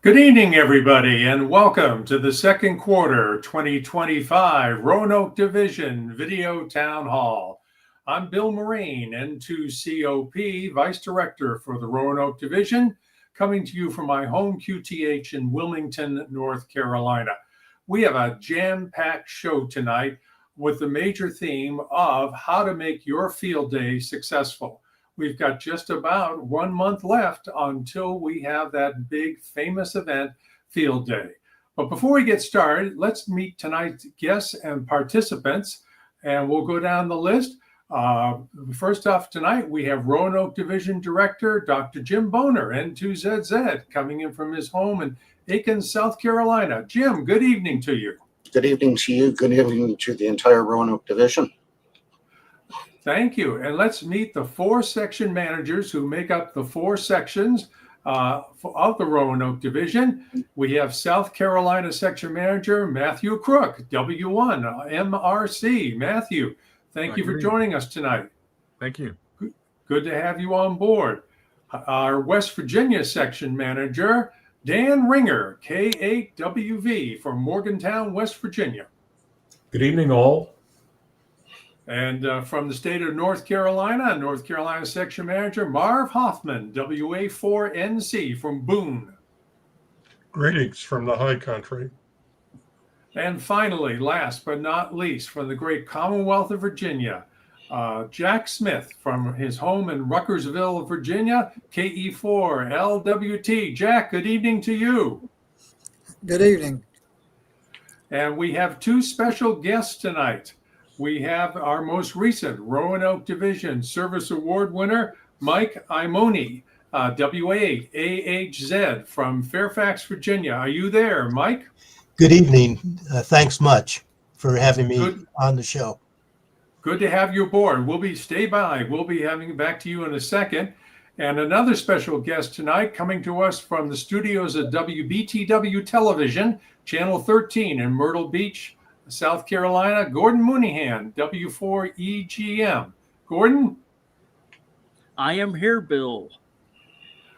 Good evening, everybody, and welcome to the second quarter 2025 Roanoke Division Video Town Hall. I'm Bill Marine, N2COP, Vice Director for the Roanoke Division, coming to you from my home QTH in Wilmington, North Carolina. We have a jam-packed show tonight with the major theme of how to make your field day successful. We've got just about 1 month left until we have that big famous event, Field Day. But before we get started, let's meet tonight's guests and participants, and we'll go down the list. First off tonight, we have Roanoke Division Director, Dr. Jim Boner, N2ZZ, coming in from his home in Aiken, South Carolina. Jim, good evening to you. Good evening to you. Good evening to the entire Roanoke Division. Thank you. And let's meet the 4 section managers who make up the 4 sections of the Roanoke Division. We have South Carolina Section Manager Matthew Crook, W1 MRC. Matthew, thank you for joining us tonight. Thank you. Good to have you on board. Our West Virginia Section Manager, Dan Ringer, K8WV from Morgantown, West Virginia. Good evening, all. And from the state of North Carolina Section Manager Marv Hoffman, WA4NC from Boone. Greetings from the high country. And finally, last but not least, from the great Commonwealth of Virginia, Jack Smith from his home in Ruckersville, Virginia, KE4LWT. Jack, good evening to you. Good evening. And we have 2 special guests tonight. We have our most recent Roanoke Division Service Award winner, Mike Imoni, WA8AHZ from Fairfax, Virginia. Are you there, Mike? Good evening. Thanks much for having me on the show. Good to have you aboard. Stay by. We'll be having it back to you in a second. And another special guest tonight coming to us from the studios of WBTW Television, Channel 13 in Myrtle Beach, South Carolina, Gordon Mooneyhan, W4EGM. Gordon? I am here, Bill.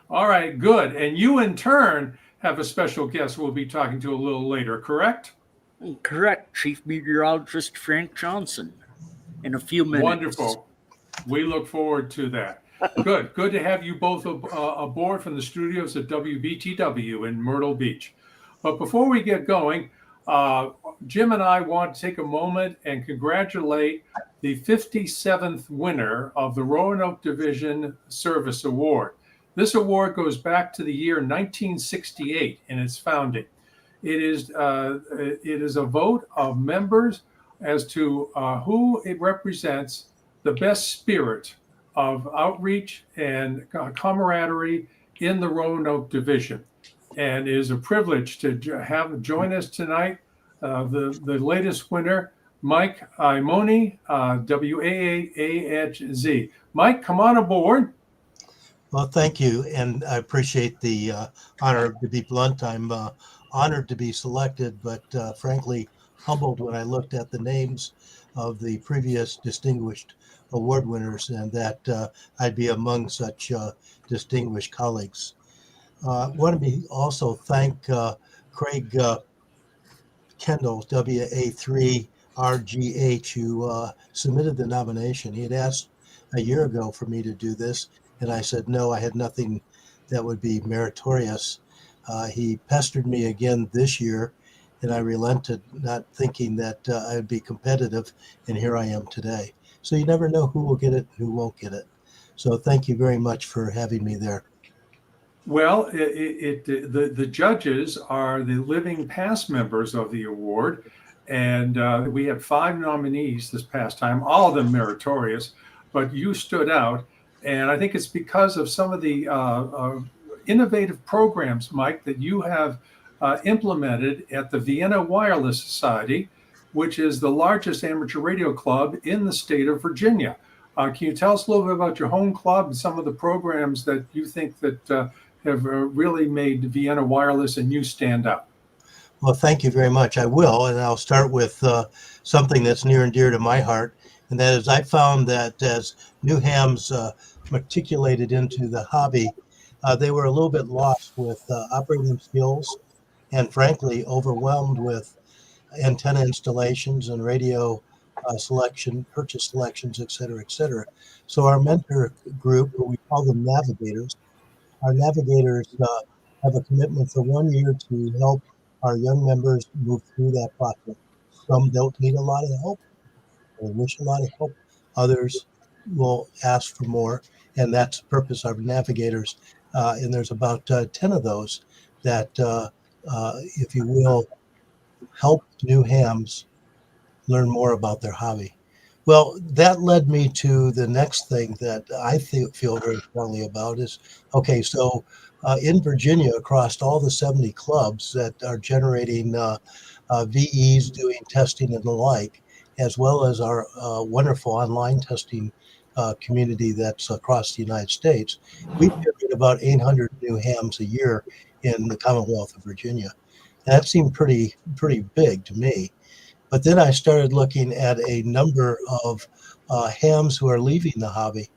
All right, good. And you, in turn, have a special guest we'll be talking to a little later, correct? Correct, Chief Meteorologist Frank Johnson, in a few minutes. Wonderful. We look forward to that. Good. Good to have you both aboard from the studios at WBTW in Myrtle Beach. But before we get going, Jim and I want to take a moment and congratulate the 57th winner of the Roanoke Division Service Award. This award goes back to the year 1968 in its founding. It is a vote of members as to who it represents the best spirit of outreach and camaraderie in the Roanoke Division. And it is a privilege to have join us tonight the latest winner, Mike Imoni, WAAHZ. Mike, come on aboard. Well, thank you, and I appreciate the honor. To be blunt, I'm honored to be selected, but frankly humbled when I looked at the names of the previous distinguished award winners and that I'd be among such distinguished colleagues. Want to also thank Craig Kendall, WA3RGH, who submitted the nomination. He had asked a year ago for me to do this, and I said no, I had nothing that would be meritorious. He pestered me again this year, and I relented, not thinking that I would be competitive, and here I am today. So you never know who will get it and who won't get it. So thank you very much for having me there. Well, the judges are the living past members of the award, and we had 5 nominees this past time, all of them meritorious, but you stood out, and I think it's because of some of the innovative programs, Mike, that you have implemented at the Vienna Wireless Society, which is the largest amateur radio club in the state of Virginia. Can you tell us a little bit about your home club and some of the programs that you think that have really made Vienna Wireless and you stand out? Well, thank you very much. I will, and I'll start with something that's near and dear to my heart, and that is I found that as Newham's matriculated into the hobby, They were a little bit lost with operating skills and frankly overwhelmed with antenna installations and radio selection, purchase selections, et cetera, et cetera. So our mentor group, we call them navigators, our navigators have a commitment for 1 year to help our young members move through that process. Some don't need a lot of help or wish a lot of help. Others will ask for more, and that's the purpose of navigators. And there's about 10 of those that, if you will, help new hams learn more about their hobby. Well, that led me to the next thing that I feel very strongly about is okay, so in Virginia, across all the 70 clubs that are generating VEs, doing testing and the like, as well as our wonderful online testing community that's across the United States, we generate about 800 new hams a year in the Commonwealth of Virginia. That seemed pretty big to me. But then I started looking at a number of hams who are leaving the hobby.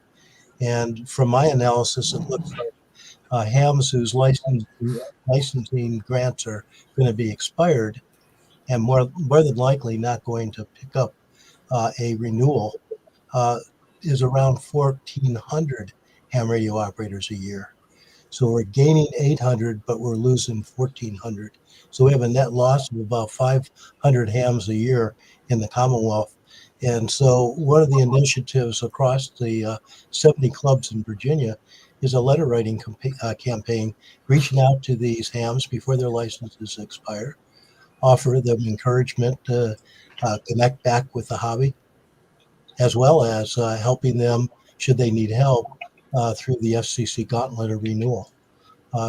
And from my analysis, it looks like hams whose licensing grants are going to be expired and more than likely not going to pick up a renewal uh, is around 1,400 ham radio operators a year. So we're gaining 800, but we're losing 1,400. So we have a net loss of about 500 hams a year in the Commonwealth. And so one of the initiatives across the 70 clubs in Virginia is a letter writing campaign, reaching out to these hams before their licenses expire, offer them encouragement to connect back with the hobby, as well as helping them, should they need help, through the FCC gauntlet of renewal.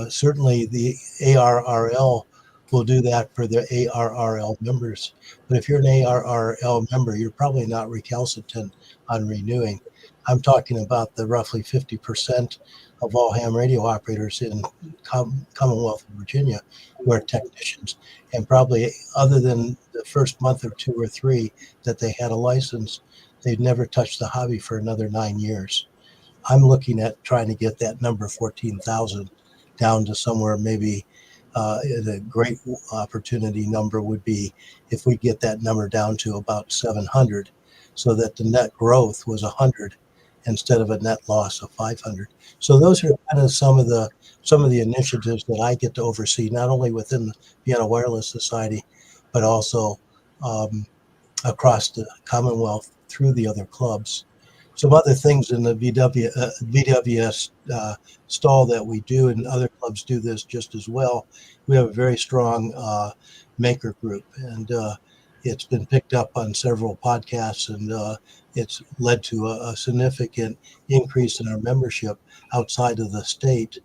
Certainly, the ARRL will do that for their ARRL members. But if you're an ARRL member, you're probably not recalcitrant on renewing. I'm talking about the roughly 50% of all ham radio operators in Commonwealth of Virginia who are technicians. And probably other than the first month or 2 or 3 that they had a license, they'd never touched the hobby for another 9 years. I'm looking at trying to get that number 14,000 down to somewhere maybe the great opportunity number would be if we get that number down to about 700 so that the net growth was 100 instead of a net loss of 500. So those are kind of some of the initiatives that I get to oversee, not only within the Vienna Wireless Society, but also across the Commonwealth through the other clubs. Some other things in the VWS stall that we do, and other clubs do this just as well. We have a very strong maker group, and it's been picked up on several podcasts, and it's led to a significant increase in our membership outside of the state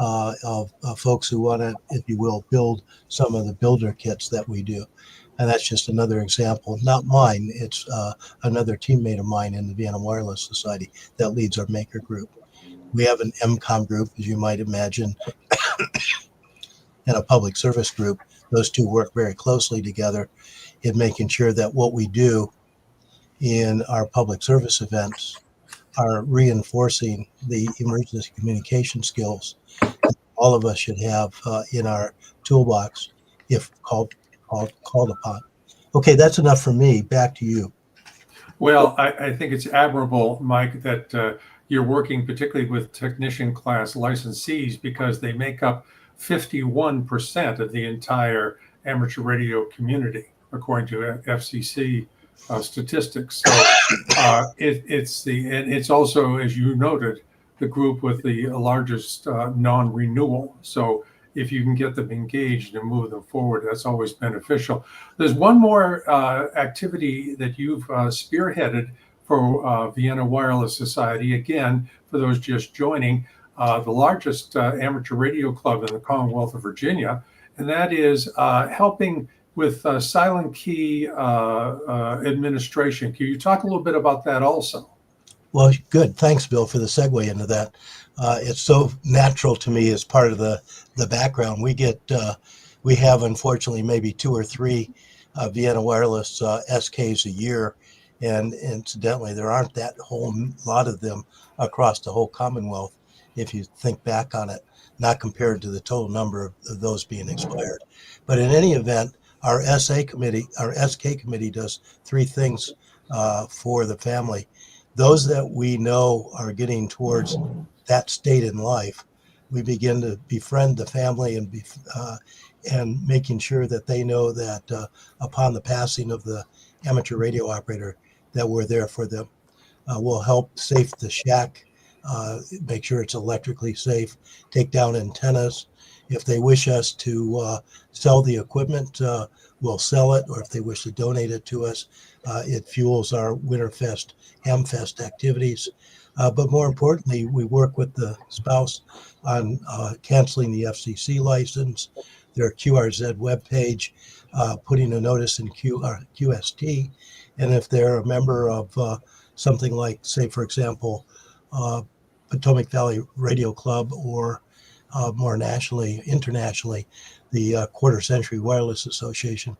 of folks who want to, if you will, build some of the builder kits that we do. And that's just another example, not mine. It's another teammate of mine in the Vienna Wireless Society that leads our maker group. We have an MCOM group, as you might imagine, and a public service group. Those two work very closely together in making sure that what we do in our public service events are reinforcing the emergency communication skills all of us should have in our toolbox if called upon. Okay, that's enough for me. Back to you. Well, I think it's admirable, Mike, that you're working particularly with technician class licensees because they make up 51% of the entire amateur radio community, according to FCC statistics. So it's also, as you noted, the group with the largest non-renewal. So if you can get them engaged and move them forward, that's always beneficial. There's one more activity that you've spearheaded for Vienna Wireless Society. Again, for those just joining, the largest amateur radio club in the Commonwealth of Virginia, and that is helping with silent key administration. Can you talk a little bit about that also? Well, good. Thanks, Bill, for the segue into that. It's so natural to me as part of the background. We have, unfortunately, maybe 2 or 3 Vienna Wireless SKs a year. And incidentally, there aren't that whole lot of them across the whole Commonwealth, if you think back on it. not compared to the total number of those being expired. But in any event, our SK committee does three things for the family. Those that we know are getting towards that state in life, we begin to befriend the family and making sure that they know that upon the passing of the amateur radio operator, that we're there for them. We'll help safe the shack, make sure it's electrically safe, take down antennas. If they wish us to sell the equipment, we'll sell it, or if they wish to donate it to us, it fuels our Winterfest, Hamfest activities. But more importantly, we work with the spouse on canceling the FCC license, their QRZ webpage, putting a notice in QST, and if they're a member of something like, say, for example, Potomac Valley Radio Club, or more internationally, the Quarter Century Wireless Association,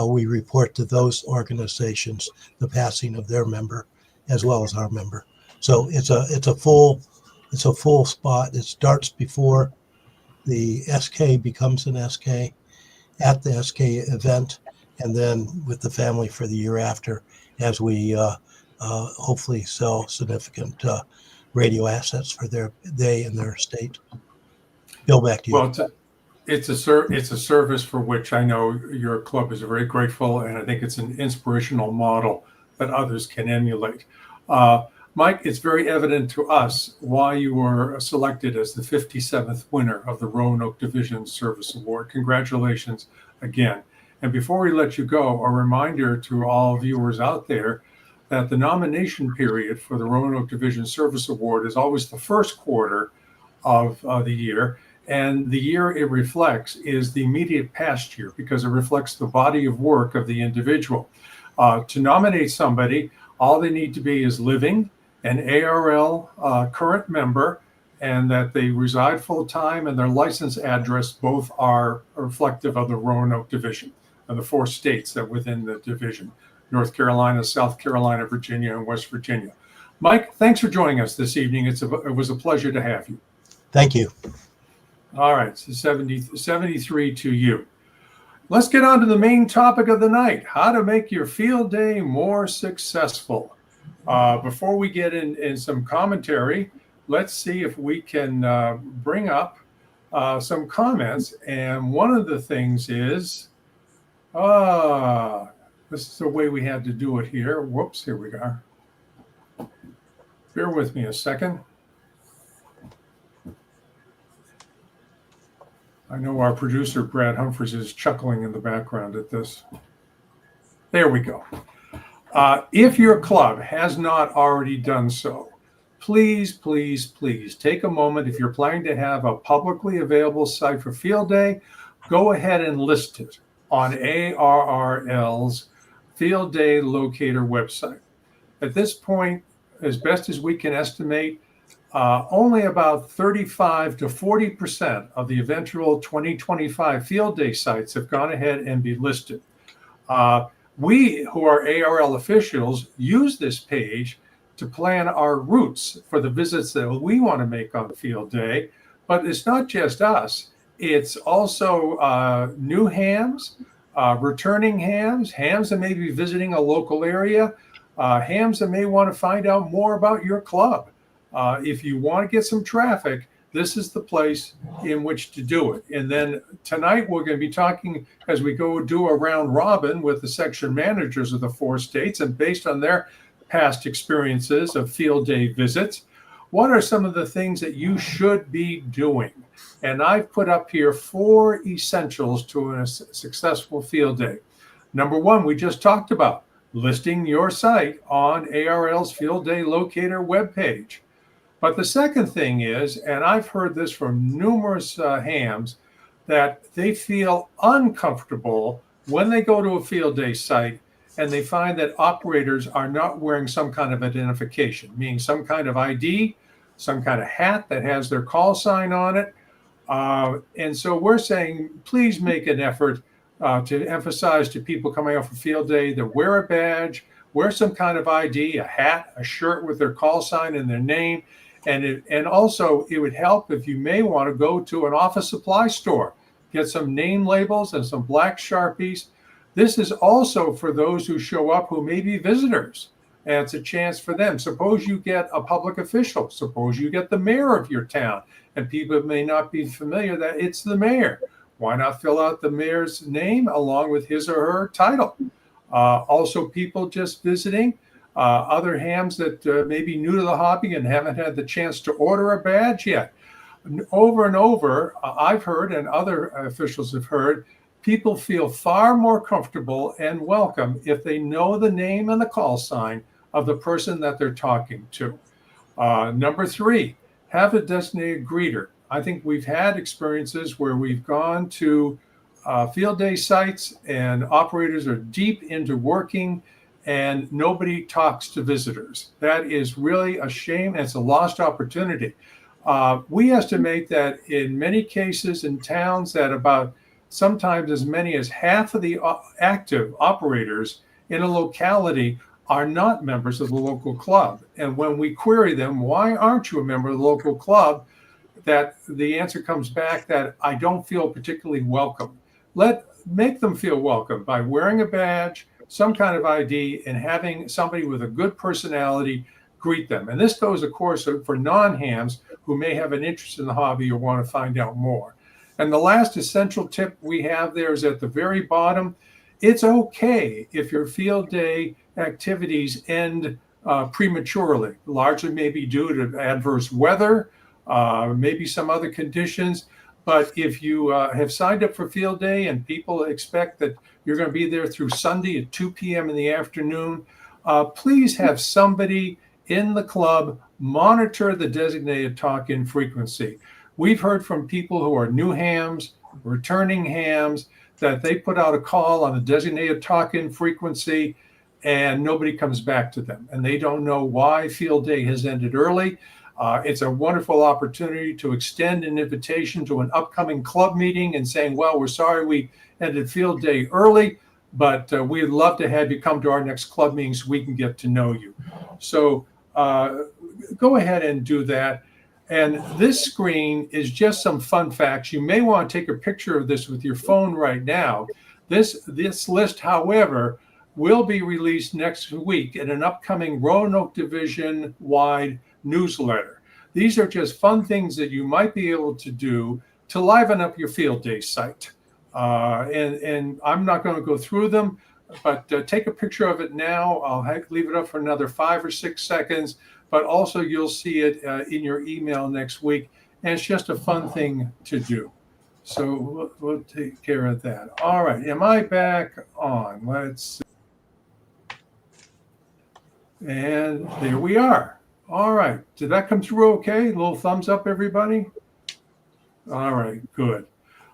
we report to those organizations the passing of their member as well as our member. So it's a full spot. It starts before the SK becomes an SK, at the SK event, and then with the family for the year after, as we hopefully sell significant radio assets for they and their estate. Bill, back to you. Well, it's a service for which I know your club is very grateful, and I think it's an inspirational model that others can emulate. Mike, it's very evident to us why you were selected as the 57th winner of the Roanoke Division Service Award. Congratulations again. And before we let you go, a reminder to all viewers out there that the nomination period for the Roanoke Division Service Award is always the first quarter of the year. And the year it reflects is the immediate past year, because it reflects the body of work of the individual. To nominate somebody, all they need to be is living, an ARRL current member, and that they reside full-time, and their license address both are reflective of the Roanoke Division and the 4 states that within the division: North Carolina, South Carolina, Virginia, and West Virginia. Mike, thanks for joining us this evening. It was a pleasure to have you. Thank you. All right, so 73 to you. Let's get on to the main topic of the night: how to make your field day more successful. Before we get in some commentary, let's see if we can bring up some comments. And one of the things is, this is the way we had to do it here. Whoops, here we are. Bear with me a second. I know our producer, Brad Humphreys, is chuckling in the background at this. There we go. If your club has not already done so, please, please, please take a moment. If you're planning to have a publicly available site for field day, go ahead and list it on ARRL's Field Day Locator website. At this point, as best as we can estimate, only about 35 to 40% of the eventual 2025 field day sites have gone ahead and be listed. We, who are ARRL officials, use this page to plan our routes for the visits that we want to make on the field day. But it's not just us. It's also new hams, returning hams that may be visiting a local area, hams that may want to find out more about your club. If you want to get some traffic, this is the place in which to do it. And then tonight we're going to be talking, as we go do a round robin with the section managers of the 4 states, and based on their past experiences of field day visits, what are some of the things that you should be doing? And I've put up here 4 essentials to a successful field day. Number 1, we just talked about listing your site on ARRL's Field Day Locator webpage. But the second thing is, and I've heard this from numerous hams, that they feel uncomfortable when they go to a field day site and they find that operators are not wearing some kind of identification, meaning some kind of ID, some kind of hat that has their call sign on it. And so we're saying, please make an effort to emphasize to people coming off a field day that wear a badge, wear some kind of ID, a hat, a shirt with their call sign and their name, And also it would help if you may want to go to an office supply store, get some name labels and some black Sharpies. This is also for those who show up who may be visitors. And it's a chance for them. Suppose you get a public official. Suppose you get the mayor of your town, and people may not be familiar that it's the mayor. Why not fill out the mayor's name along with his or her title? Also, people just visiting, other hams that may be new to the hobby and haven't had the chance to order a badge yet. Over and over, I've heard, and other officials have heard, people feel far more comfortable and welcome if they know the name and the call sign of the person that they're talking to. Number 3, have a designated greeter. I think we've had experiences where we've gone to field day sites and operators are deep into working and nobody talks to visitors. That is really a shame, and it's a lost opportunity. We estimate that in many cases in towns that about sometimes as many as half of the active operators in a locality are not members of the local club. And when we query them, why aren't you a member of the local club? That the answer comes back that I don't feel particularly welcome. Make them feel welcome by wearing a badge, some kind of ID, and having somebody with a good personality greet them. And this goes, of course, for non-hams who may have an interest in the hobby or want to find out more. And the last essential tip we have there is at the very bottom. It's okay if your field day activities end prematurely, largely maybe due to adverse weather, maybe some other conditions. But if you have signed up for field day and people expect that you're going to be there through Sunday at 2 p.m. in the afternoon, please have somebody in the club monitor the designated talk-in frequency. We've heard from people who are new hams, returning hams, that they put out a call on the designated talk-in frequency and nobody comes back to them. And they don't know why field day has ended early. It's a wonderful opportunity to extend an invitation to an upcoming club meeting and saying, well, we're sorry we ended field day early, but we'd love to have you come to our next club meeting so we can get to know you. So go ahead and do that. And this screen is just some fun facts. You may want to take a picture of this with your phone right now. This list, however, will be released next week in an upcoming Roanoke Division-wide newsletter. These are just fun things that you might be able to do to liven up your field day site. And I'm not going to go through them, but take a picture of it now. I'll leave it up for another 5 or 6 seconds, but also you'll see it in your email next week. And it's just a fun thing to do. So we'll take care of that. All right. Am I back on? Let's see. And there we are. All right. Did that come through okay? A little thumbs up, everybody? All right. Good.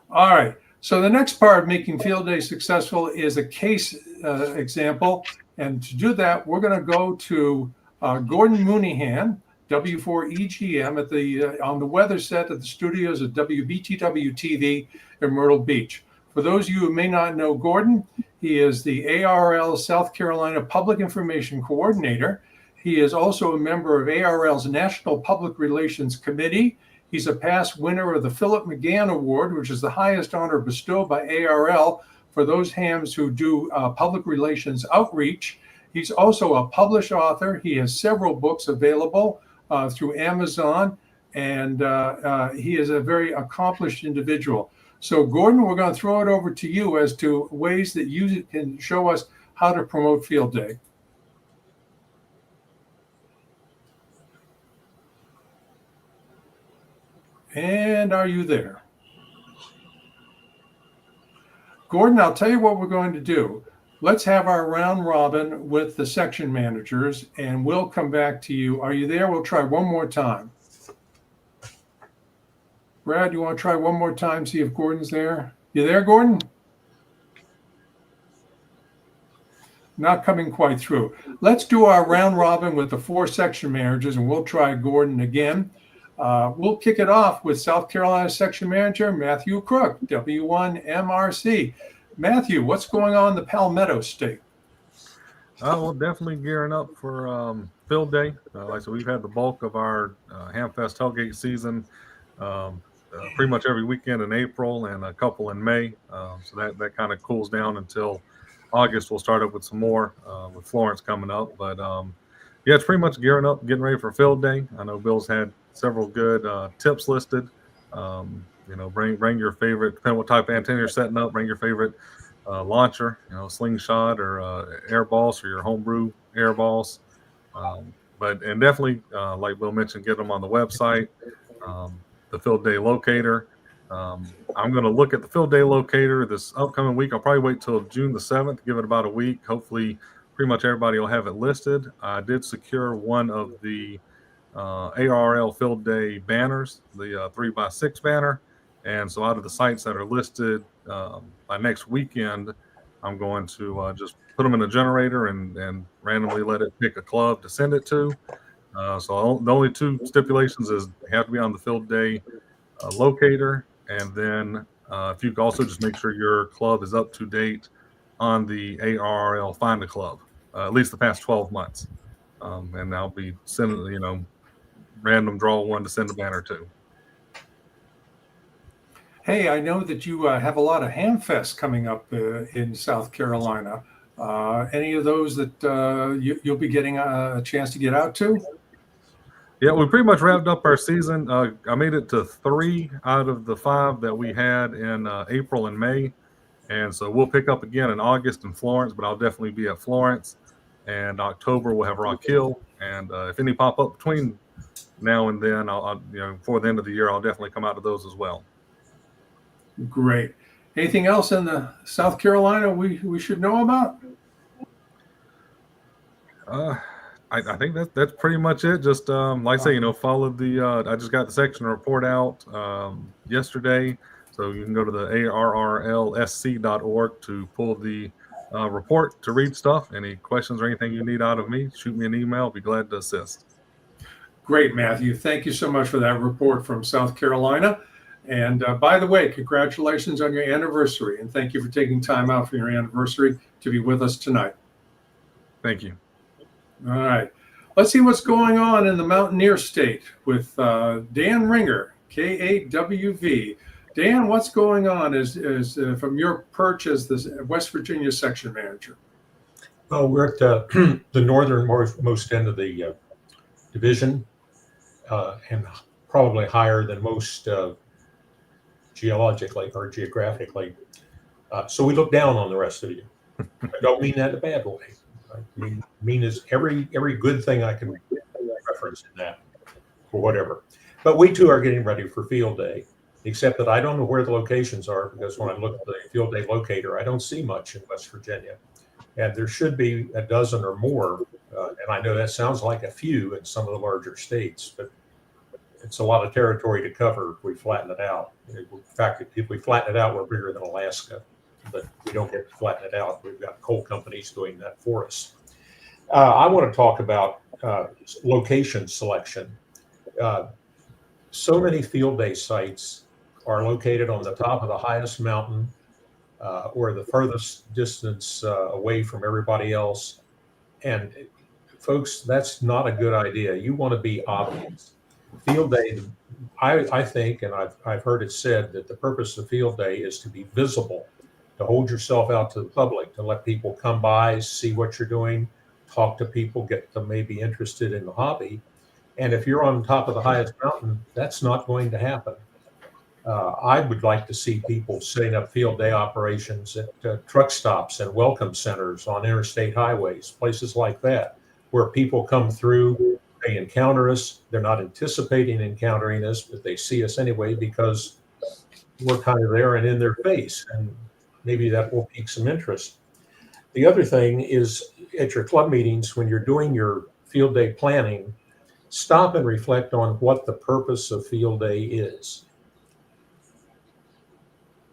All right. So the next part of making field day successful is a case example. And to do that, we're going to go to Gordon Mooneyhan, W4EGM, on the weather set at the studios at WBTW TV in Myrtle Beach. For those of you who may not know Gordon, he is the ARRL South Carolina Public Information Coordinator. He is also a member of ARRL's National Public Relations Committee. He's a past winner of the Philip McGann Award, which is the highest honor bestowed by ARRL for those hams who do public relations outreach. He's also a published author. He has several books available through Amazon, and he is a very accomplished individual. So, Gordon, we're going to throw it over to you as to ways that you can show us how to promote field day. And are you there? Gordon, I'll tell you what we're going to do. Let's have our round robin with the section managers, and we'll come back to you. Are you there? We'll try one more time. Brad, you want to try one more time, see if Gordon's there? You there, Gordon? Not coming quite through. Let's do our round robin with the 4 section managers, and we'll try Gordon again. We'll kick it off with South Carolina Section Manager Matthew Crook, W1MRC. Matthew, what's going on in the Palmetto State? We're definitely gearing up for field day. Like I said, we've had the bulk of our Hamfest tailgate season pretty much every weekend in April and a couple in May. So that kind of cools down until August. We'll start up with some more with Florence coming up. But yeah, it's pretty much gearing up, getting ready for field day. I know Bill's had several good tips listed. Bring your favorite, depending on what type of antenna you're setting up, bring your favorite launcher, slingshot or air balls for your homebrew air balls. And definitely, like Bill mentioned, get them on the website, the field day locator. I'm going to look at the field day locator this upcoming week. I'll probably wait till June the 7th, give it about a week. Hopefully, pretty much everybody will have it listed. I did secure one of the ARRL field day banners, the 3x6 banner. And so out of the sites that are listed by next weekend, I'm going to just put them in a generator and randomly let it pick a club to send it to. So the only two stipulations is they have to be on the field day locator. And then if you could also just make sure your club is up to date on the ARRL Find a Club, at least the past 12 months. And I'll be sending, random draw one to send a banner to. Hey, I know that you have a lot of Hamfest coming up in South Carolina. Any of those that you'll be getting a chance to get out to? Yeah, we pretty much wrapped up our season. I made it to 3 out of the 5 that we had in April and May. And so we'll pick up again in August in Florence, but I'll definitely be at Florence. And October we'll have Rock Hill. And if any pop up between now and then, I'll before the end of the year, I'll definitely come out to those as well. Great. Anything else in the South Carolina we should know about? I think that's pretty much it. Just like I say, follow the. I just got the section report out yesterday, so you can go to the ARRLSC.org to pull the report to read stuff. Any questions or anything you need out of me, shoot me an email. I'll be glad to assist. Great, Matthew. Thank you so much for that report from South Carolina. And by the way, congratulations on your anniversary, and thank you for taking time out for your anniversary to be with us tonight. Thank you. All right. Let's see what's going on in the Mountaineer State with Dan Ringer, KAWV. Dan, what's going on is from your perch as the West Virginia section manager? Well, we're at the northernmost end of the division and probably higher than most geologically or geographically. So we look down on the rest of you. I don't mean that in a bad way. I mean is every good thing I can reference in that or whatever. But we too are getting ready for field day, except that I don't know where the locations are, because when I look at the field day locator, I don't see much in West Virginia. And there should be a dozen or more. And I know that sounds like a few in some of the larger states, but it's a lot of territory to cover if we flatten it out. In fact, if we flatten it out, we're bigger than Alaska, but we don't get to flatten it out. We've got coal companies doing that for us. I want to talk about location selection. So many field day sites are located on the top of the highest mountain or the furthest distance away from everybody else. And folks, that's not a good idea. You want to be obvious. Field day, I think, and I've heard it said that the purpose of field day is to be visible, to hold yourself out to the public, to let people come by, see what you're doing, talk to people, get them maybe interested in the hobby. And if you're on top of the highest mountain, that's not going to happen. I would like to see people setting up field day operations at truck stops and welcome centers on interstate highways, places like that, where people come through, they encounter us. They're not anticipating encountering us, but they see us anyway because we're kind of there and in their face. And maybe that will pique some interest. The other thing is at your club meetings, when you're doing your field day planning, stop and reflect on what the purpose of field day is.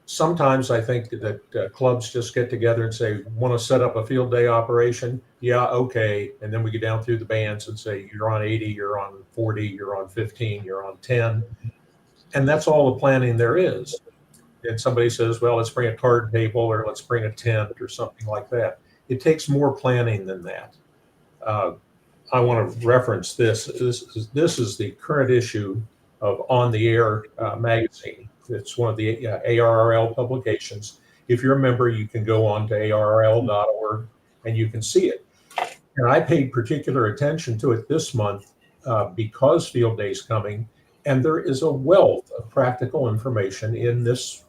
Sometimes I think that clubs just get together and say, want to set up a field day operation? Yeah, okay. And then we get down through the bands and say, you're on 80, you're on 40, you're on 15, you're on 10. And that's all the planning there is. And somebody says, well, let's bring a card table or let's bring a tent or something like that. It takes more planning than that. I want to reference this. This is the current issue of On the Air magazine. It's one of the ARRL publications. If you're a member, you can go on to ARRL.org and you can see it. And I paid particular attention to it this month because Field Day is coming, and there is a wealth of practical information in this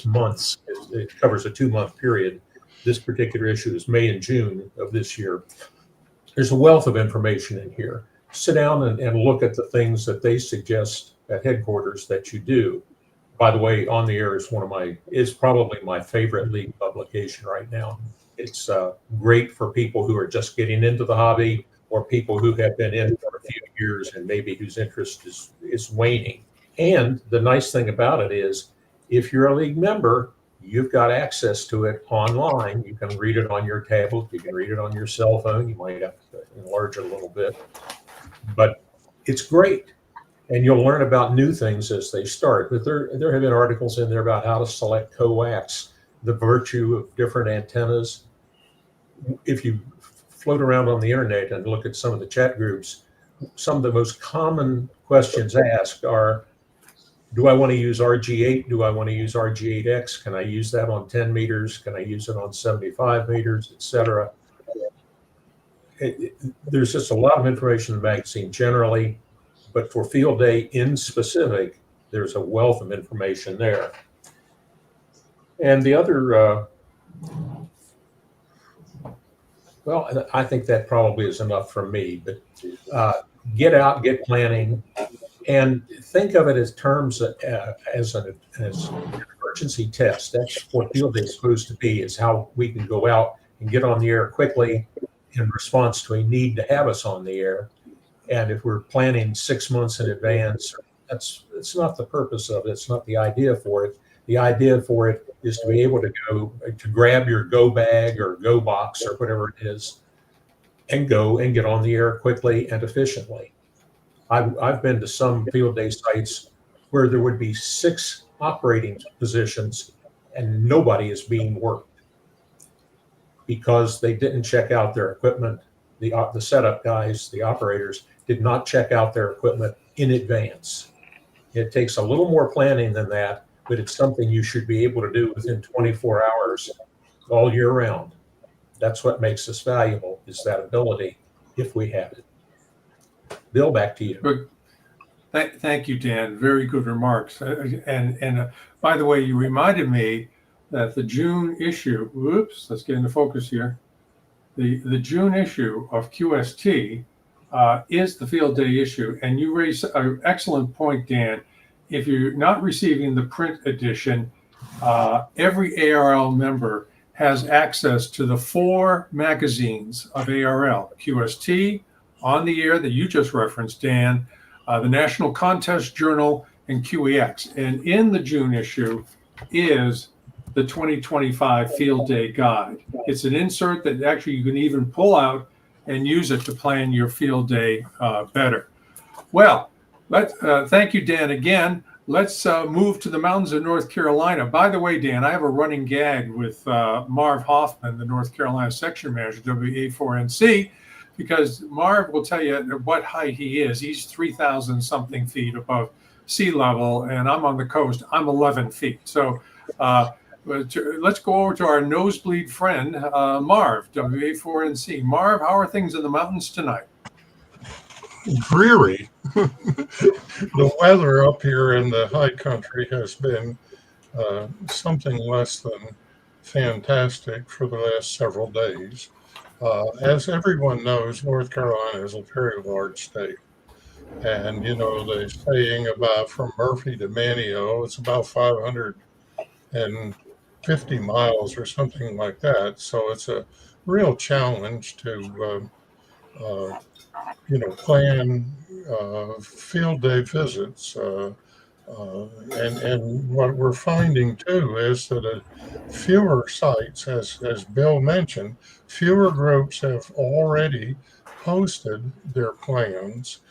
month's. It covers a 2-month period. This particular issue is May and June of this year. There's a wealth of information in here. Sit down and look at the things that they suggest at headquarters that you do. By the way, On the Air is probably my favorite league publication right now. It's great for people who are just getting into the hobby, or people who have been in for a few years and maybe whose interest is waning. And the nice thing about it is, if you're a league member, you've got access to it online. You can read it on your tablet. You can read it on your cell phone. You might have to enlarge it a little bit, but it's great. And you'll learn about new things as they start. But there have been articles in there about how to select coax, the virtue of different antennas. If you float around on the internet and look at some of the chat groups, some of the most common questions asked are, do I want to use RG8? Do I want to use RG8X? Can I use that on 10 meters? Can I use it on 75 meters, etc.? There's just a lot of information in the magazine generally, but for Field Day in specific, there's a wealth of information there. And the other, well, I think that probably is enough from me, but get out, get planning, and think of it as terms as an emergency test. That's what Field Day is supposed to be, is how we can go out and get on the air quickly in response to a need to have us on the air. And if we're planning 6 months in advance, it's not the purpose of it. It's not the idea for it. The idea for it is to be able to go to grab your go bag or go box or whatever it is and go and get on the air quickly and efficiently. I've been to some Field Day sites where there would be 6 operating positions and nobody is being worked because they didn't check out their equipment. The setup guys, the operators, did not check out their equipment in advance. It takes a little more planning than that, but it's something you should be able to do within 24 hours all year round. That's what makes us valuable, is that ability, if we have it. Bill, back to you. Thank you, Dan. Very good remarks. And by the way, you reminded me that the June issue, let's get into focus here. The June issue of QST is the Field Day issue. And you raised an excellent point, Dan. If you're not receiving the print edition, every ARRL member has access to the 4 magazines of ARRL: QST, On the Air that you just referenced, Dan, the National Contest Journal, and QEX. And in the June issue is the 2025 Field Day Guide. It's an insert that actually you can even pull out and use it to plan your Field Day better. Well, thank you, Dan, again. Let's move to the mountains of North Carolina. By the way, Dan, I have a running gag with Marv Hoffman, the North Carolina section manager, WA4NC, because Marv will tell you what height he is. He's 3,000 something feet above sea level, and I'm on the coast. I'm 11 feet. So let's go over to our nosebleed friend, Marv, WA4NC. Marv, how are things in the mountains tonight? Dreary. The weather up here in the high country has been something less than fantastic for the last several days. As everyone knows, North Carolina is a very large state. And, you know, the saying about from Murphy to Manteo, it's about 550 miles or something like that. So it's a real challenge to plan Field Day visits. And what we're finding too is that fewer sites, as Bill mentioned, fewer groups have already posted their plans.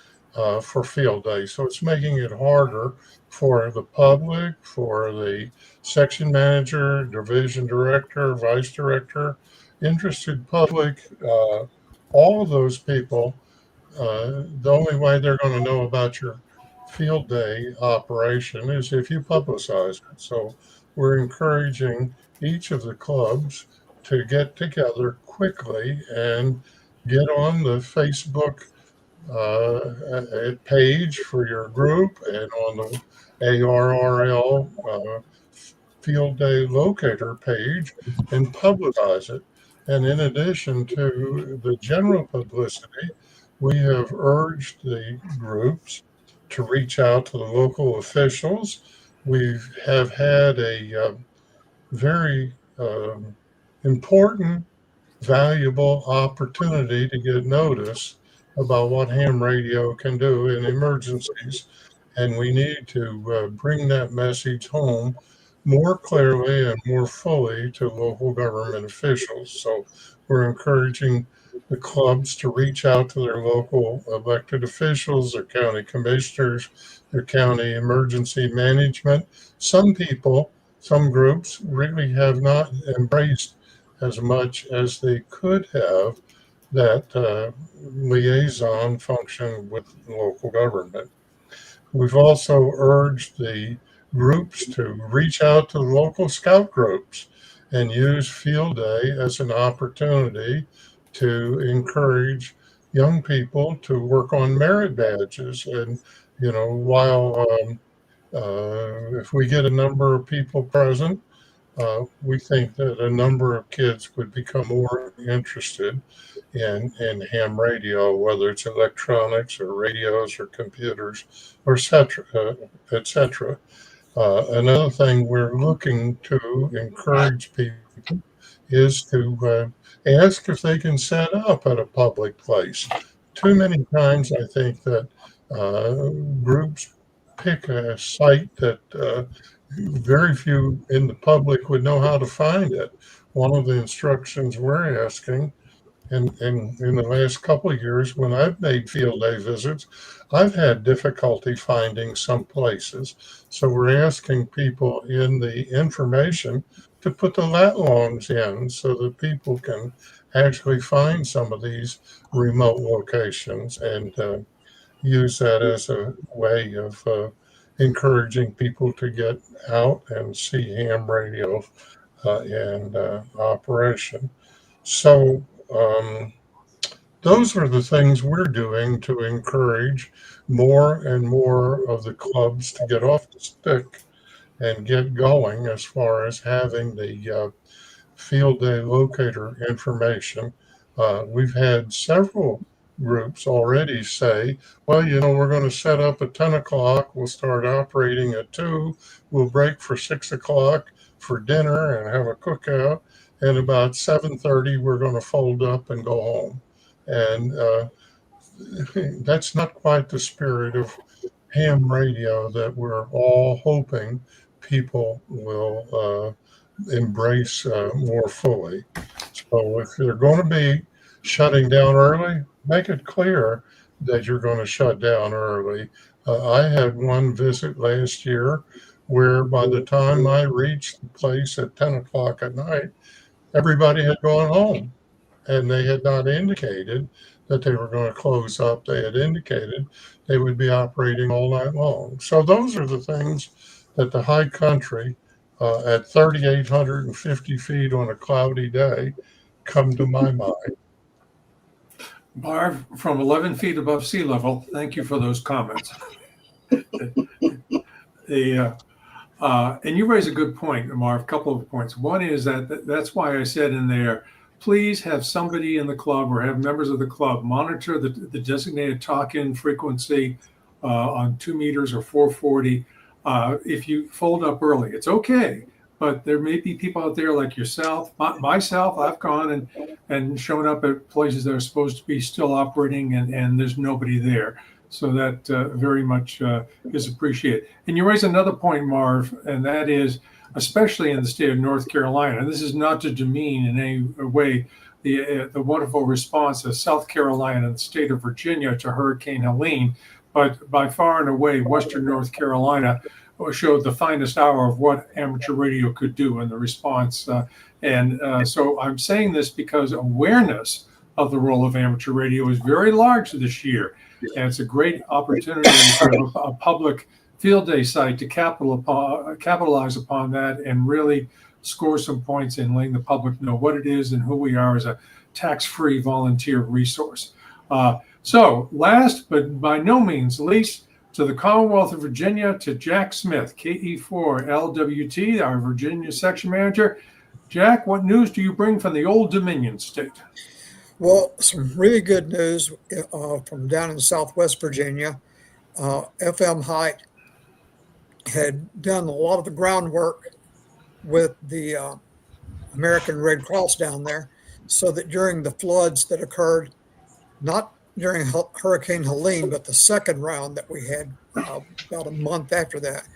for field day. So it's making it harder for the public, for the section manager, division director, vice director, interested public, all of those people. The only way they're going to know about your field day operation is if you publicize it. So we're encouraging each of the clubs to get together quickly and get on the Facebook page for your group and on the ARRL field day locator page and publicize it. And in addition to the general publicity, we have urged the groups to reach out to the local officials. We have had a very important, valuable opportunity to get notice about what ham radio can do in emergencies. And we need to bring that message home more clearly and more fully to local government officials. So we're encouraging the clubs to reach out to their local elected officials, their county commissioners, their county emergency management. Some people, some groups really have not embraced as much as they could have that liaison function with local government. We've also urged the groups to reach out to local scout groups and use field day as an opportunity to encourage young people to work on merit badges. And, you know, while if we get a number of people present, we think that a number of kids would become more interested in ham radio, whether it's electronics or radios or computers or et cetera. Another thing we're looking to encourage people is to ask if they can set up at a public place. Too many times I think that groups pick a site that very few in the public would know how to find it. One of the instructions we're asking, and in the last couple of years, when I've made field day visits, I've had difficulty finding some places. So we're asking people in the information to put the lat longs in so that people can actually find some of these remote locations and use that as a way of encouraging people to get out and see ham radio in operation. So those are the things we're doing to encourage more and more of the clubs to get off the stick and get going as far as having the field day locator information. We've had several groups already say, well, you know, we're going to set up at 10 o'clock. We'll start operating at 2. We'll break for 6 o'clock for dinner and have a cookout. And about 7:30, we're going to fold up and go home. And that's not quite the spirit of ham radio that we're all hoping people will embrace more fully. So if you're going to be shutting down early, make it clear that you're going to shut down early. I had one visit last year where by the time I reached the place at 10 o'clock at night, everybody had gone home and they had not indicated that they were going to close up. They had indicated they would be operating all night long. So those are the things that the high country at 3,850 feet on a cloudy day come to my mind. Marv, from 11 feet above sea level, thank you for those comments. And you raise a good point, Marv, a couple of points. One is that's why I said in there, please have somebody in the club or have members of the club monitor the designated talk-in frequency on 2 meters or 440. If you fold up early, it's okay. But there may be people out there like yourself, myself, I've gone and shown up at places that are supposed to be still operating and there's nobody there. So that very much is appreciated. And you raise another point, Marv, and that is, especially in the state of North Carolina, and this is not to demean in any way the wonderful response of South Carolina and the state of Virginia to Hurricane Helene, but by far and away, Western North Carolina showed the finest hour of what amateur radio could do in the response. So I'm saying this because awareness of the role of amateur radio is very large this year. And it's a great opportunity for a public field day site to capitalize upon that and really score some points in letting the public know what it is and who we are as a tax-free volunteer resource. So last but by no means least, to the Commonwealth of Virginia, to Jack Smith, KE4LWT, our Virginia section manager. Jack, what news do you bring from the Old Dominion state? Well, some really good news from down in Southwest Virginia. FM Height had done a lot of the groundwork with the American Red Cross down there, so that during the floods that occurred, not during Hurricane Helene, but the second round that we had about a month after that,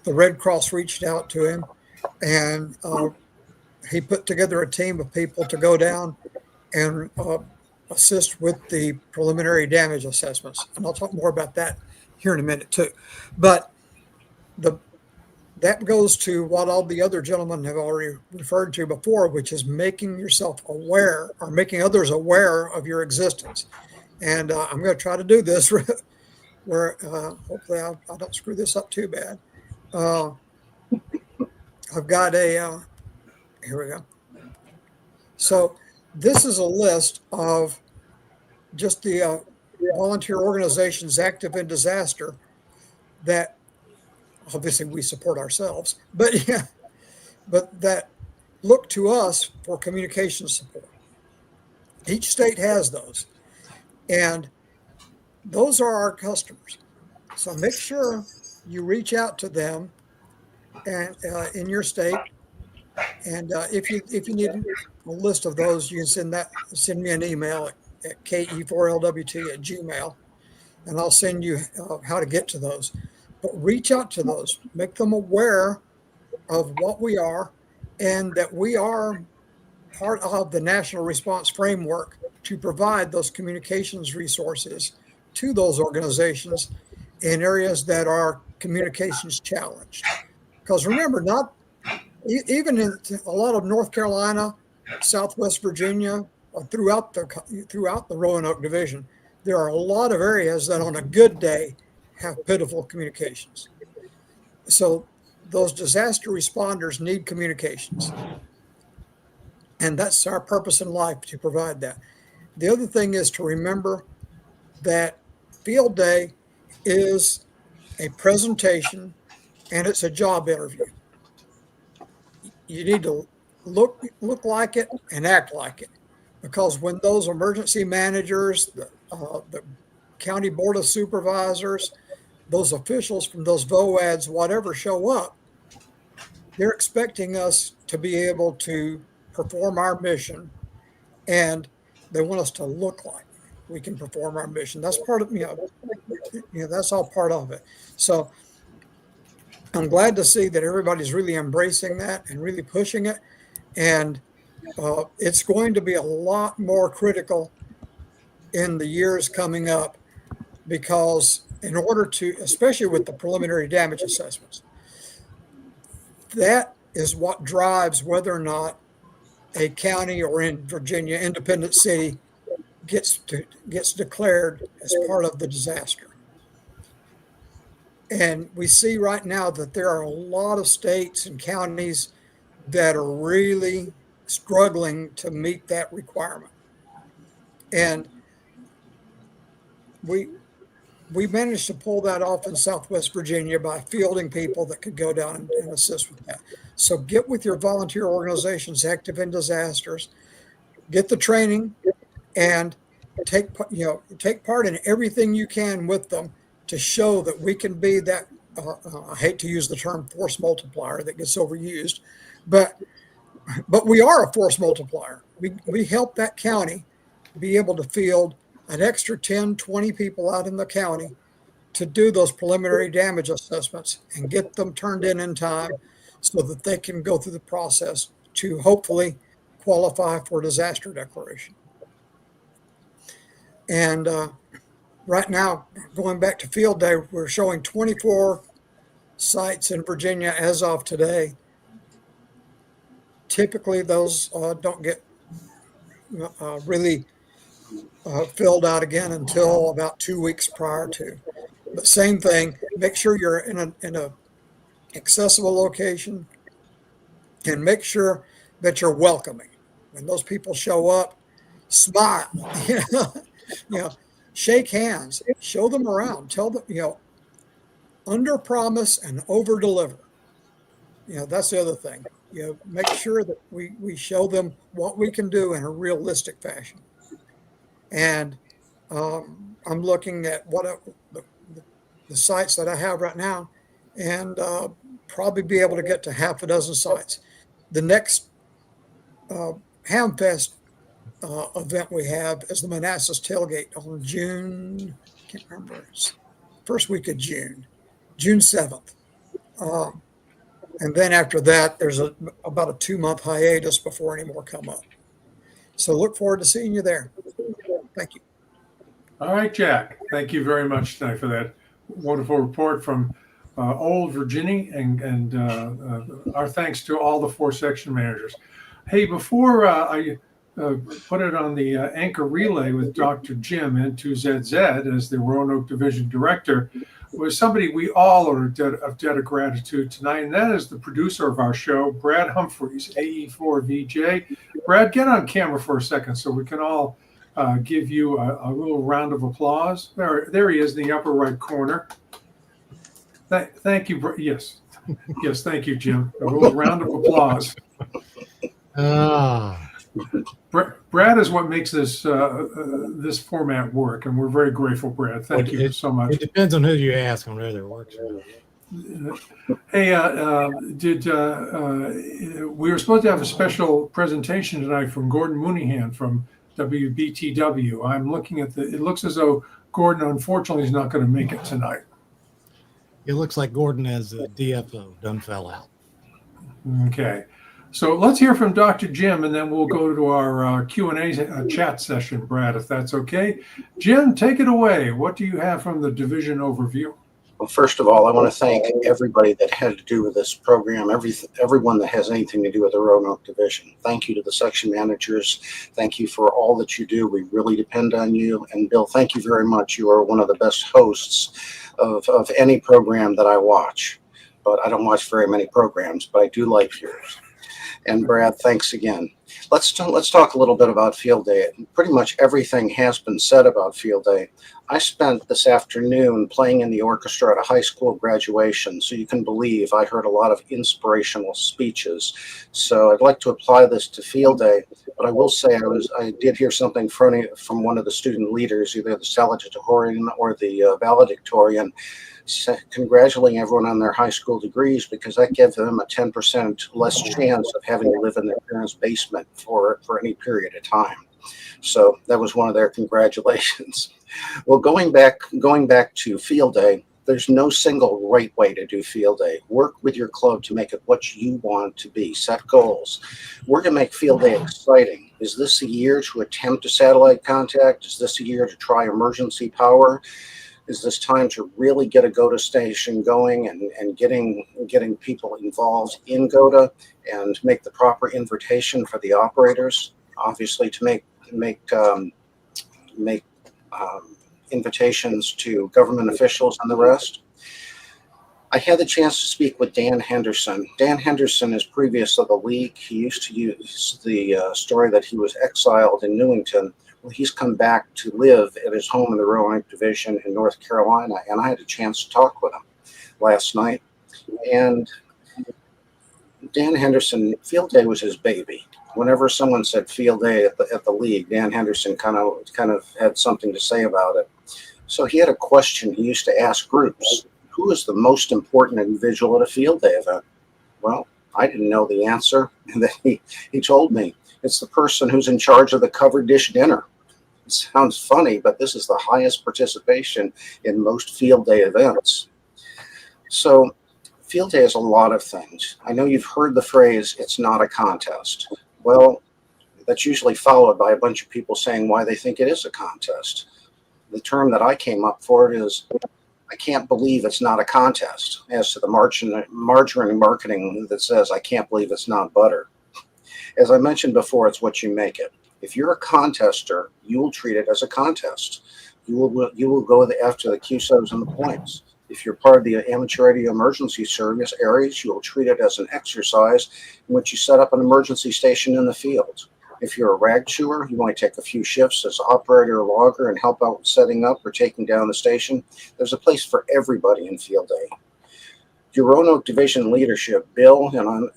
the Red Cross reached out to him, and he put together a team of people to go down and assist with the preliminary damage assessments. And I'll talk more about that here in a minute too. But that goes to what all the other gentlemen have already referred to before, which is making yourself aware or making others aware of your existence. And I'm going to try to do this where hopefully I don't screw this up too bad. I've got here we go. So this is a list of just the volunteer organizations active in disaster that obviously we support ourselves, but that look to us for communication support. Each state has those, and those are our customers. So make sure you reach out to them and in your state. And if you need a list of those, you can send me an email at ke4lwt@gmail, and I'll send you how to get to those. But reach out to those, make them aware of what we are, and that we are part of the National Response Framework to provide those communications resources to those organizations in areas that are communications challenged. Because remember, even in a lot of North Carolina, Southwest Virginia, throughout the Roanoke division, there are a lot of areas that on a good day have pitiful communications. So those disaster responders need communications. And that's our purpose in life, to provide that. The other thing is to remember that field day is a presentation and it's a job interview. You need to look like it and act like it, because when those emergency managers, the county board of supervisors, those officials from those VOADs, whatever, show up, they're expecting us to be able to perform our mission, and they want us to look like we can perform our mission. That's part of, that's all part of it. So I'm glad to see that everybody's really embracing that and really pushing it. And it's going to be a lot more critical in the years coming up, because in order to, especially with the preliminary damage assessments, that is what drives whether or not a county, or in Virginia, independent city gets declared as part of the disaster. And we see right now that there are a lot of states and counties that are really struggling to meet that requirement. And we managed to pull that off in Southwest Virginia by fielding people that could go down and assist with that. So get with your volunteer organizations active in disasters, get the training, and take part in everything you can with them to show that we can be that, I hate to use the term force multiplier that gets overused, but we are a force multiplier. We help that county be able to field an extra 10, 20 people out in the county to do those preliminary damage assessments and get them turned in time so that they can go through the process to hopefully qualify for disaster declaration. And right now, going back to field day, we're showing 24 sites in Virginia as of today. Typically, those don't get really filled out again until about 2 weeks prior to. But same thing, make sure you're in a accessible location, and make sure that you're welcoming. When those people show up, smile, shake hands, show them around, tell them, under promise and over deliver. That's the other thing. Make sure that we show them what we can do in a realistic fashion. And I'm looking at the sites that I have right now, and probably be able to get to half a dozen sites. The next Hamfest event we have is the Manassas Tailgate on June, I can't remember, it's first week of June 7th. And then after that, there's about a 2-month hiatus before any more come up. So look forward to seeing you there. Thank you. All right, Jack. Thank you very much tonight for that wonderful report from Old Virginia, and our thanks to all the 4 section managers. Hey, before I put it on the anchor relay with Dr. Jim N2ZZ as the Roanoke Division Director, was somebody we all are of debt of gratitude tonight, and that is the producer of our show, Brad Humphreys, AE4VJ. Brad, get on camera for a second so we can all give you a little round of applause. There he is in the upper right corner. Thank you. Yes, thank you, Jim. A little round of applause. Brad is what makes this this format work, and we're very grateful, Brad. Thank you so much. It depends on who you ask on whether it works. Hey, we were supposed to have a special presentation tonight from Gordon Mooneyhan from WBTW. I'm looking at it looks as though Gordon, unfortunately, is not going to make it tonight. It looks like Gordon has a DFO, done fell out. Okay. So let's hear from Dr. Jim, and then we'll go to our Q&A chat session, Brad, if that's okay. Jim, take it away. What do you have from the division overview? Well, first of all, I want to thank everybody that had to do with this program, everyone that has anything to do with the Roanoke Division. Thank you to the section managers. Thank you for all that you do. We really depend on you. And Bill, thank you very much. You are one of the best hosts of any program that I watch. But I don't watch very many programs, but I do like yours. And Brad, thanks again. Let's talk a little bit about Field Day. Pretty much everything has been said about Field Day. I spent this afternoon playing in the orchestra at a high school graduation, so you can believe I heard a lot of inspirational speeches. So I'd like to apply this to Field Day, but I will say I did hear something from one of the student leaders, either the salutatorian or the valedictorian, congratulating everyone on their high school degrees, because that gives them a 10% less chance of having to live in their parents' basement for any period of time. So that was one of their congratulations. Well, going back to Field Day, there's no single right way to do Field Day. Work with your club to make it what you want to be. Set goals. We're going to make Field Day exciting. Is this a year to attempt a satellite contact? Is this a year to try emergency power? Is this time to really get a GOTA station going and getting people involved in GOTA and make the proper invitation for the operators? Obviously, to make invitations to government officials and the rest. I had the chance to speak with Dan Henderson. Dan Henderson is previous to the league. He used to use the story that he was exiled in Newington. Well, he's come back to live at his home in the Roanoke Division in North Carolina, and I had a chance to talk with him last night. And Dan Henderson, Field Day was his baby. Whenever someone said Field Day at the league, Dan Henderson kind of had something to say about it. So he had a question he used to ask groups: who is the most important individual at a Field Day event? Well, I didn't know the answer, and then he told me it's the person who's in charge of the covered dish dinner. It sounds funny, but this is the highest participation in most Field Day events. So Field Day is a lot of things. I know you've heard the phrase, it's not a contest. Well, that's usually followed by a bunch of people saying why they think it is a contest. the term that I came up for it is, I can't believe it's not a contest, as to the margarine marketing that says, I can't believe it's not butter. As I mentioned before, it's what you make it. If you're a contester, you will treat it as a contest. You will go after the QSOs and the points. If you're part of the amateur radio emergency service areas, you will treat it as an exercise in which you set up an emergency station in the field. If you're a rag chewer, you might take a few shifts as operator or logger and help out with setting up or taking down the station. There's a place for everybody in field day. Your Roanoke Division leadership, Bill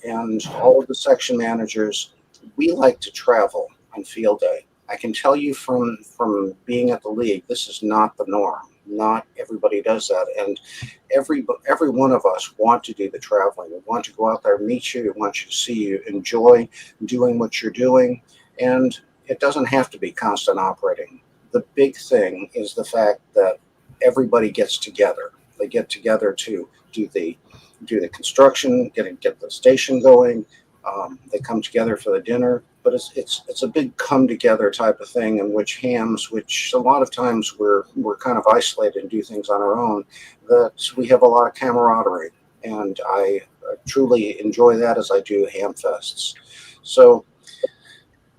and all of the section managers, we like to travel on field day. I can tell you from being at the league, this is not the norm. Not everybody does that, and every one of us want to do the traveling. We want to go out there, meet you. We want you to see you, enjoy doing what you're doing, and it doesn't have to be constant operating. The big thing is the fact that everybody gets together. They get together to do the construction, get the station going. They come together for the dinner, but it's a big come together type of thing in which a lot of times we're kind of isolated and do things on our own, that we have a lot of camaraderie, and I truly enjoy that as I do ham fests. So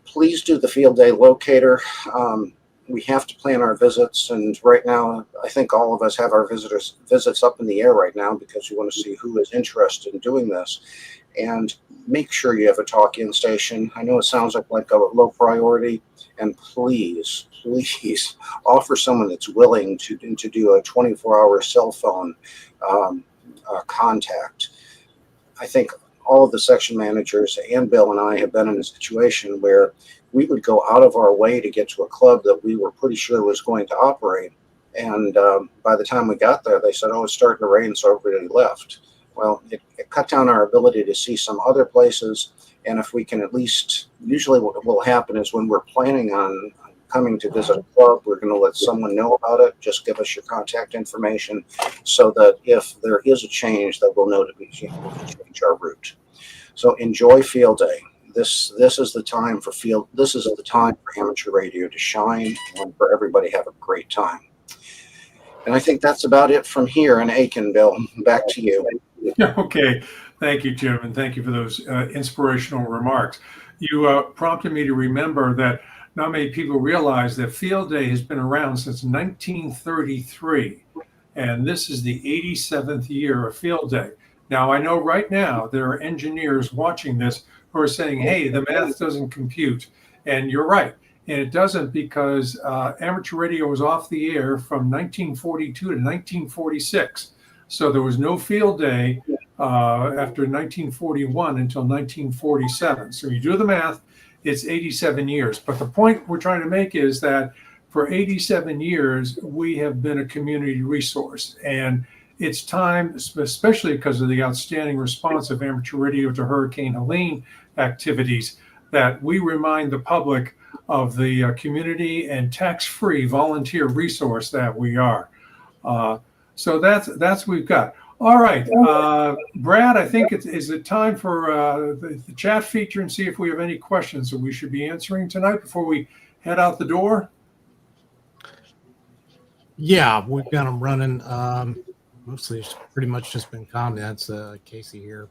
please do the field day locator. We have to plan our visits, and right now I think all of us have our visits up in the air right now because we want to see who is interested in doing this. And make sure you have a talk-in station. I know it sounds like a low priority, and please offer someone that's willing to do a 24-hour cell phone contact. I think all of the section managers and Bill and I have been in a situation where we would go out of our way to get to a club that we were pretty sure was going to operate. And by the time we got there, they said, oh, it's starting to rain, so everybody left. Well, it cut down our ability to see some other places. And if we can at least, usually what will happen is when we're planning on coming to visit a club, we're going to let someone know about it. Just give us your contact information so that if there is a change, that we'll know to change our route. So enjoy field day. This is the time for this is the time for amateur radio to shine and for everybody to have a great time. And I think that's about it from here in Aiken, Bill. Back to you. Okay. Thank you, Jim, and thank you for those inspirational remarks. You prompted me to remember that not many people realize that field day has been around since 1933, and this is the 87th year of field day. Now, I know right now there are engineers watching this who are saying, hey, the math doesn't compute, and you're right. And it doesn't, because amateur radio was off the air from 1942 to 1946. So there was no field day after 1941 until 1947. So you do the math, it's 87 years. But the point we're trying to make is that for 87 years, we have been a community resource. And it's time, especially because of the outstanding response of amateur radio to Hurricane Helene activities, that we remind the public of the community and tax-free volunteer resource that we are. So that's what we've got. All right, Brad, I think is it time for the chat feature and see if we have any questions that we should be answering tonight before we head out the door? Yeah, we've got them running. Mostly it's pretty much just been comments. Casey here,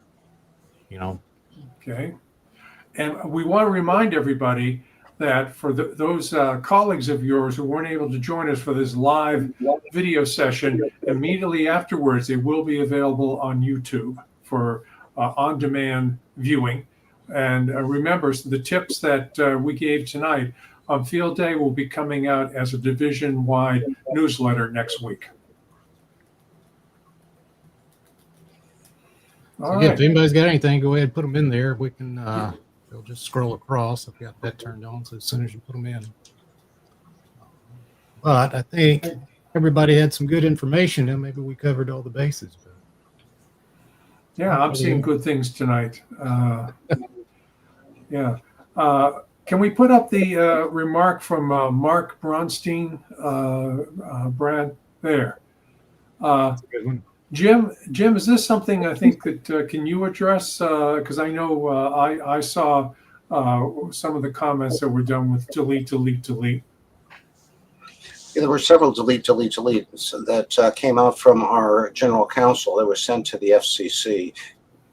Okay. And we want to remind everybody that for those colleagues of yours who weren't able to join us for this live video session, immediately afterwards, it will be available on YouTube for on-demand viewing. And remember, the tips that we gave tonight on Field Day will be coming out as a division-wide newsletter next week. So yeah, if anybody's got anything, go ahead and put them in there. We can we'll just scroll across. I've got that turned on, so as soon as you put them in. But I think everybody had some good information, and maybe we covered all the bases. But yeah, I'm seeing good things tonight. Yeah. Can we put up the remark from Mark Bronstein, Brad? There. that's a good one. Jim, is this something I think that can you address? Because I know I saw some of the comments that were done with delete. Yeah, there were several deletes that came out from our general counsel that were sent to the FCC.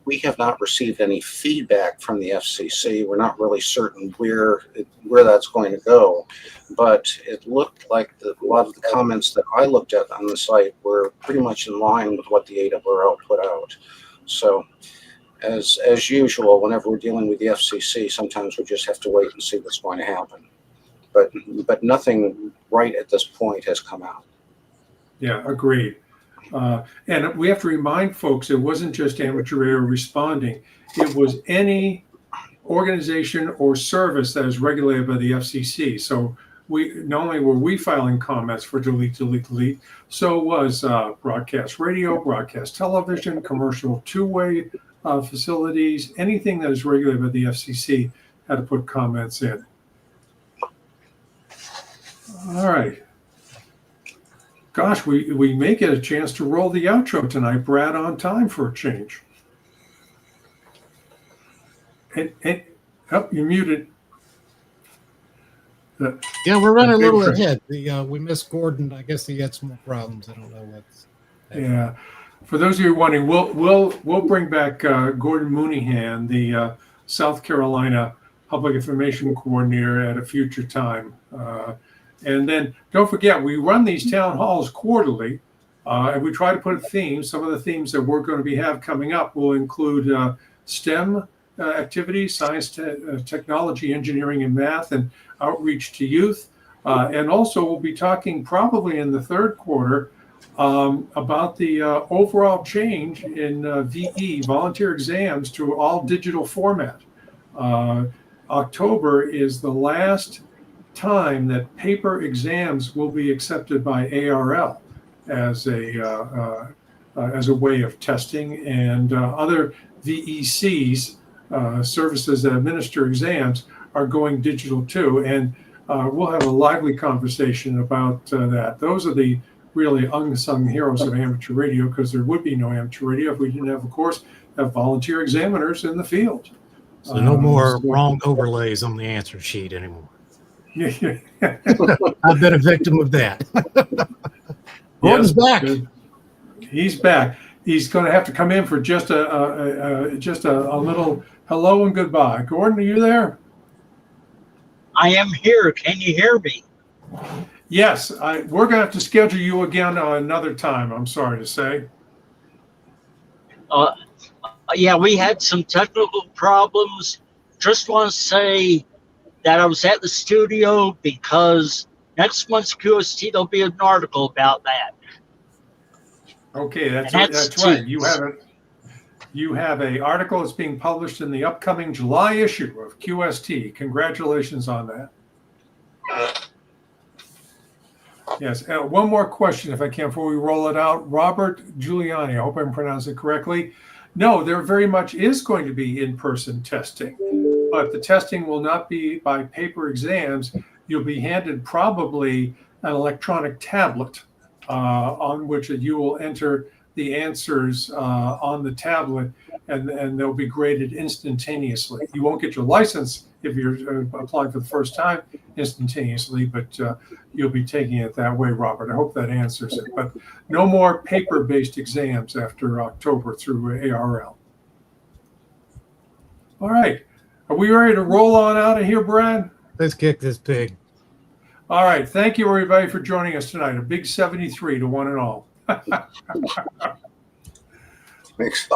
We have not received any feedback from the FCC. We're not really certain where that's going to go, but it looked like a lot of the comments that I looked at on the site were pretty much in line with what the ARRL put out. So, as usual, whenever we're dealing with the FCC, sometimes we just have to wait and see what's going to happen. But nothing right at this point has come out. Yeah, agreed. And we have to remind folks, it wasn't just amateur radio responding. It was any organization or service that is regulated by the FCC. So not only were we filing comments for delete, so was broadcast radio, broadcast television, commercial two-way facilities, anything that is regulated by the FCC had to put comments in. All right. Gosh, we may get a chance to roll the outro tonight, Brad, on time for a change. And oh, you're muted. Yeah, we're running a little ahead. We missed Gordon. I guess he had some more problems. I don't know what's. Yeah. For those of you wondering, we'll bring back Gordon Mooneyhan, the South Carolina Public Information Coordinator, at a future time. And then don't forget, we run these town halls quarterly, and we try to put a theme. Some of the themes that we're going to have coming up will include STEM activities, science, technology, engineering, and math, and outreach to youth. And also we'll be talking probably in the third quarter about the overall change in VE, volunteer exams, to all digital format. October is the last time that paper exams will be accepted by ARRL as a way of testing, and other VECs, services that administer exams, are going digital too. And we'll have a lively conversation about that. Those are the really unsung heroes of amateur radio, because there would be no amateur radio if we didn't have, of course, have volunteer examiners in the field. So no more wrong overlays on the answer sheet anymore. Yeah. I've been a victim of that. Gordon's back. He's back. He's going to have to come in for just a little hello and goodbye. Gordon, are you there? I am here. Can you hear me? Yes. We're going to have to schedule you again another time, I'm sorry to say. Yeah, we had some technical problems. Just want to say that I was at the studio because next month's QST there'll be an article about that. Okay, that's right. You have an article that's being published in the upcoming July issue of QST. Congratulations on that. Yes. One more question, if I can, before we roll it out. Robert Giuliani, I hope I'm pronouncing it correctly. No, there very much is going to be in-person testing, but the testing will not be by paper exams. You'll be handed probably an electronic tablet on which you will enter the answers on the tablet, and they'll be graded instantaneously. You won't get your license if you're applying for the first time instantaneously, but you'll be taking it that way, Robert. I hope that answers it. But no more paper-based exams after October through ARRL. All right. Are we ready to roll on out of here, Brad? Let's kick this pig. All right. Thank you, everybody, for joining us tonight. A big 73 to one and all. Thanks.